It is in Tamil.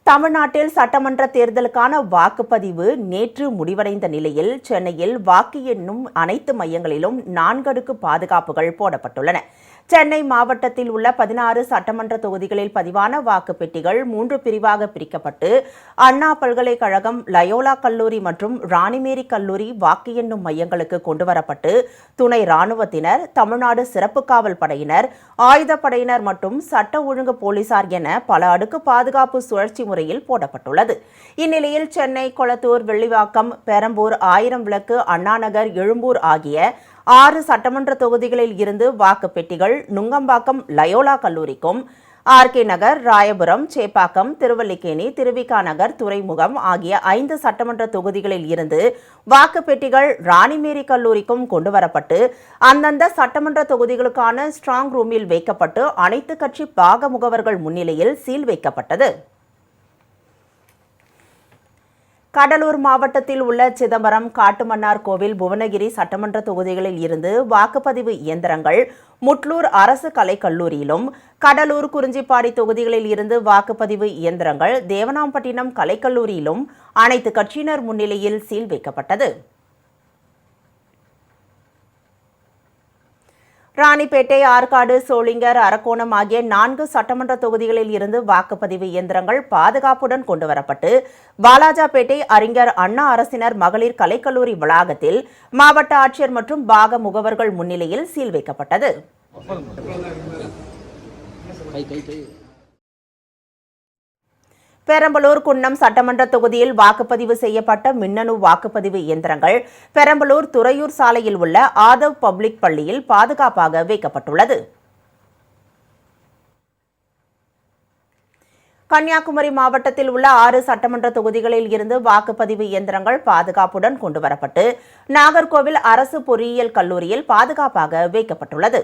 தமிழ்நாட்டில் சட்டமன்ற தேர்தலுக்கான வாக்குப்பதிவு நேற்று முடிவடைந்த நிலையில் சென்னையில் வாக்கு எண்ணும் அனைத்து மையங்களிலும் 4 அடுக்கு பாதுகாப்புகள் போடப்பட்டுள்ளன. சென்னை மாவட்டத்தில் உள்ள 16 சட்டமன்ற தொகுதிகளில் பதிவான வாக்குப்பெட்டிகள் 3 பிரிவாக பிரிக்கப்பட்டு அண்ணா பல்கலைக்கழகம், லயோலா கல்லூரி மற்றும் ராணிமேரி கல்லூரி வாக்கு எண்ணும் மையங்களுக்கு கொண்டுவரப்பட்டு துணை ராணுவத்தினர், தமிழ்நாடு சிறப்பு காவல் படையினர், ஆயுதப்படையினர் மற்றும் சட்ட ஒழுங்கு போலீசார் என பல அடுக்கு பாதுகாப்பு சுழற்சி முறையில் போடப்பட்டுள்ளது. இந்நிலையில் சென்னை, கொளத்தூர், வெள்ளிவாக்கம், பெரம்பூர், ஆயிரம் விளக்கு, அண்ணாநகர், எழும்பூர் ஆகிய 6 சட்டமன்ற தொகுதிகளில் இருந்து வாக்குப்பெட்டிகள் நுங்கம்பாக்கம் லயோலா கல்லூரிக்கும், ஆர்கே நகர், ராயபுரம், சேப்பாக்கம், திருவல்லிக்கேணி, திருவிக நகர், துறைமுகம் ஆகிய 5 சட்டமன்ற தொகுதிகளில் இருந்து வாக்குப்பெட்டிகள் ராணிமேரி கல்லூரிக்கும் கொண்டுவரப்பட்டு அந்தந்த சட்டமன்ற தொகுதிகளுக்கான ஸ்ட்ராங் ரூமில் வைக்கப்பட்டு அனைத்து கட்சி பாக முகவர்கள் முன்னிலையில் சீல் வைக்கப்பட்டது. கடலூர் மாவட்டத்தில் உள்ள சிதம்பரம், காட்டுமன்னார் கோவில், புவனகிரி சட்டமன்ற தொகுதிகளில் இருந்து வாக்குப்பதிவு இயந்திரங்கள் முட்லூர் அரசு கலைக்கல்லூரியிலும், கடலூர், குறிஞ்சிப்பாடி தொகுதிகளில் இருந்து வாக்குப்பதிவு இயந்திரங்கள் தேவனாம்பட்டினம் கலைக்கல்லூரியிலும் அனைத்து கட்சியினர் முன்னிலையில் சீல் வைக்கப்பட்டது. ராணிப்பேட்டை, ஆற்காடு, சோளிங்கர், அரக்கோணம் ஆகிய 4 சட்டமன்ற தொகுதிகளில் இருந்து வாக்குப்பதிவு இயந்திரங்கள் பாதுகாப்புடன் கொண்டுவரப்பட்டு வாலாஜாபேட்டை அறிஞர் அண்ணா அரசினர் மகளிர் கலைக்கல்லூரி வளாகத்தில் மாவட்ட ஆட்சியர் மற்றும் பாக முகவர்கள் முன்னிலையில் சீல் வைக்கப்பட்டது. பெரம்பலூர், குன்னம் சட்டமன்ற தொகுதியில் வாக்குப்பதிவு செய்யப்பட்ட மின்னணு வாக்குப்பதிவு இயந்திரங்கள் பெரம்பலூர் துறையூர் சாலையில் உள்ள ஆதவ் பப்ளிக் பள்ளியில் பாதுகாப்பாக வைக்கப்பட்டுள்ளது. கன்னியாகுமரி மாவட்டத்தில் உள்ள 6 சட்டமன்ற தொகுதிகளில் இருந்து வாக்குப்பதிவு இயந்திரங்கள் பாதுகாப்புடன் கொண்டுவரப்பட்டு நாகர்கோவில் அரசு பொறியியல் கல்லூரியில் பாதுகாப்பாக வைக்கப்பட்டுள்ளது.